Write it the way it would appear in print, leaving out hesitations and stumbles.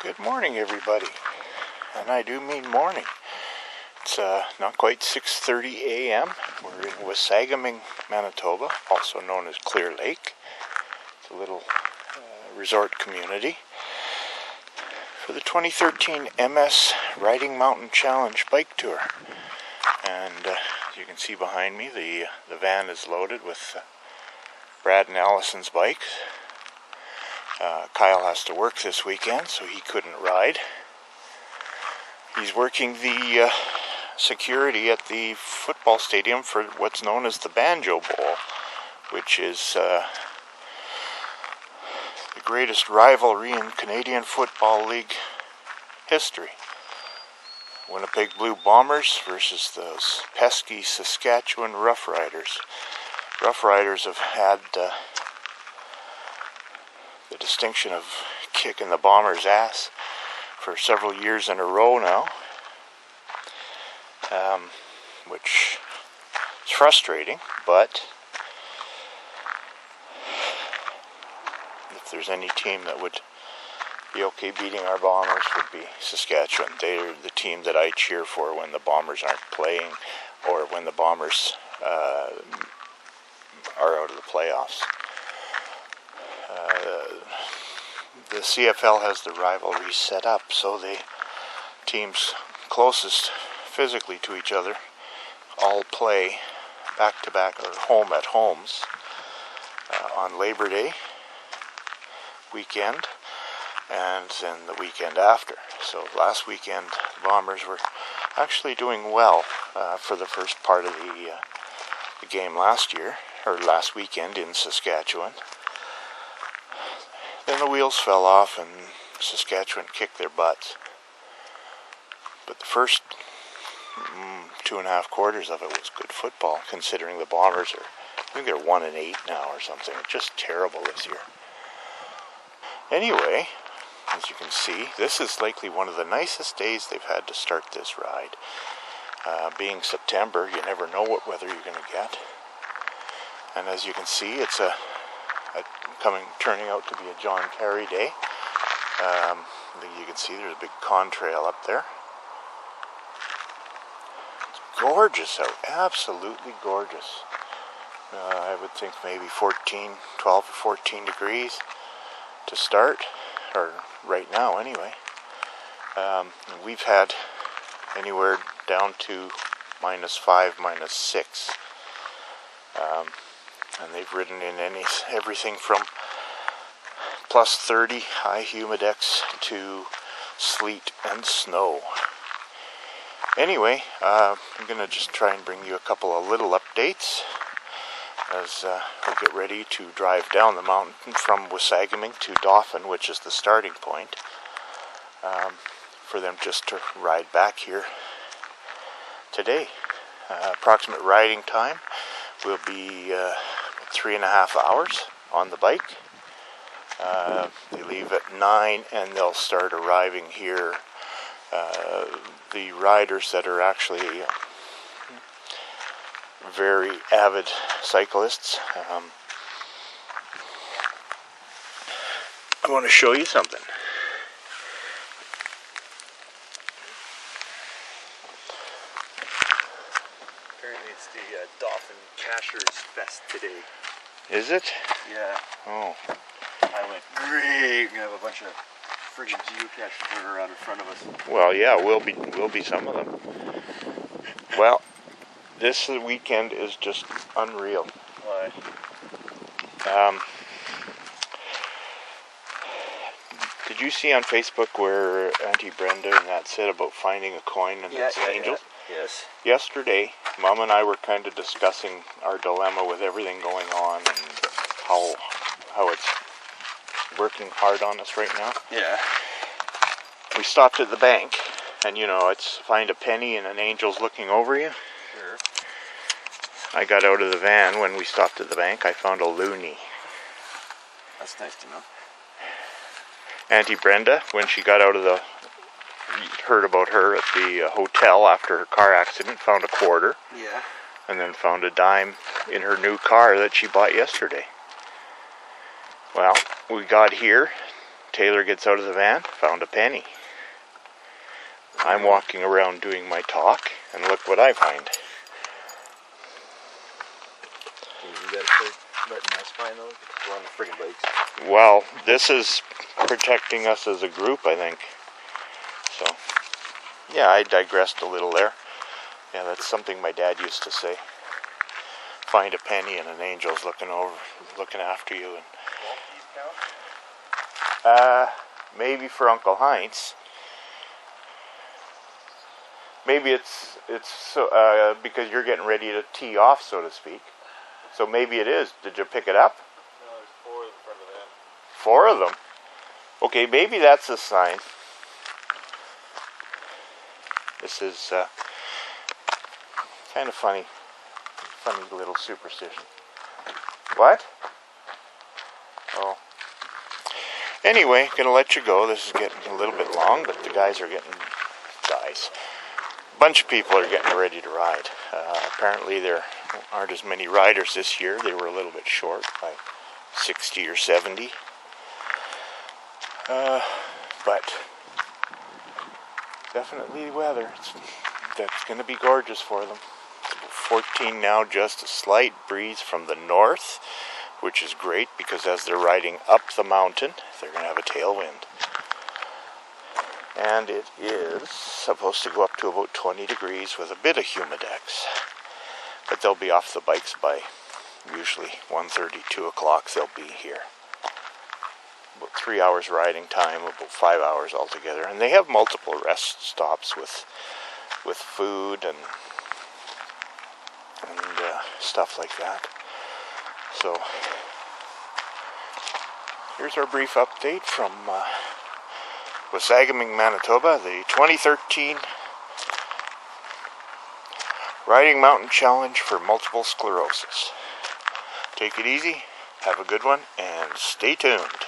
Good morning, everybody, and I do mean morning. It's not quite 6:30 a.m. We're in Wasagaming, Manitoba, also known as Clear Lake. It's a little resort community for the 2013 MS Riding Mountain Challenge bike tour. And as you can see behind me, the van is loaded with Brad and Allison's bikes. Kyle has to work this weekend, so he couldn't ride. He's working the security at the football stadium for what's known as the Banjo Bowl, which is the greatest rivalry in Canadian Football League history. Winnipeg Blue Bombers versus those pesky Saskatchewan Roughriders. Roughriders have had the distinction of kicking the Bombers' ass for several years in a row now, which is frustrating, but if there's any team that would be okay beating our Bombers, would be Saskatchewan. They're the team that I cheer for when the Bombers aren't playing or when the Bombers are out of the playoffs. The CFL has the rivalry set up so the teams closest physically to each other all play back-to-back or home at homes on Labor Day weekend and then the weekend after. So last weekend the Bombers were actually doing well for the first part of the game last weekend in Saskatchewan. Then the wheels fell off and Saskatchewan kicked their butts. But the first 2.5 quarters of it was good football, considering the Bombers I think they're 1-8 now or something. Just terrible this year. Anyway, as you can see, this is likely one of the nicest days they've had to start this ride. Being September, you never know what weather you're going to get. And as you can see, it's turning out to be a John Kerry day. You can see there's a big contrail up there. It's gorgeous out, absolutely gorgeous. I would think maybe 12 or 14 degrees to start, or right now anyway. We've had anywhere down to -5, -6. And they've ridden in everything from +30 high humidex to sleet and snow. Anyway, I'm going to just try and bring you a couple of little updates as we get ready to drive down the mountain from Wasagaming to Dauphin, which is the starting point, for them just to ride back here today. Approximate riding time will be 3.5 hours on the bike. They leave at 9 and they'll start arriving here. The riders that are actually very avid cyclists. I want to show you something. Apparently it's the Dauphin Cashers Fest today. Is it? Yeah. Oh. I went, great, we have a bunch of friggin' geocaches running around in front of us. Well, yeah, will be some of them. Well, this weekend is just unreal. Why? Did you see on Facebook where Auntie Brenda and that said about finding a coin and its angels? Yeah. Yes. Yesterday, Mom and I were kind of discussing our dilemma with everything going on and how it's working hard on us right now. Yeah. We stopped at the bank, and it's find a penny and an angel's looking over you. Sure. I got out of the van when we stopped at the bank. I found a loonie. That's nice to know. Auntie Brenda, when she got out of heard about her at the hotel after her car accident, found a quarter. Yeah. And then found a dime in her new car that she bought yesterday. Well, we got here Taylor gets out of the van, found a penny. I'm walking around doing my talk, and look what I find. You gotta start letting us find those. We're on the friggin' bikes. Well, this is protecting us as a group, I think. So, yeah, I digressed a little there. Yeah, that's something my dad used to say. Find a penny and an angel's looking after you. And maybe for Uncle Heinz. Maybe it's so, because you're getting ready to tee off, so to speak. So maybe it is. Did you pick it up? No, there's 4 in front of that. 4 of them? Okay, maybe that's a sign. This is kind of funny little superstition. What? Oh. Anyway, gonna let you go. This is getting a little bit long, but the guys. Bunch of people are getting ready to ride. Apparently there aren't as many riders this year. They were a little bit short by 60 or 70. But definitely weather. That's going to be gorgeous for them. It's about 14 now, just a slight breeze from the north, which is great because as they're riding up the mountain, they're going to have a tailwind. And it is supposed to go up to about 20 degrees with a bit of humidex. But they'll be off the bikes by usually 1:30, 2 o'clock they'll be here. About 3 hours riding time, about 5 hours altogether. And they have multiple rest stops with food and stuff like that. So here's our brief update from Wasagaming, Manitoba, the 2013 Riding Mountain Challenge for Multiple Sclerosis. Take it easy, have a good one, and stay tuned.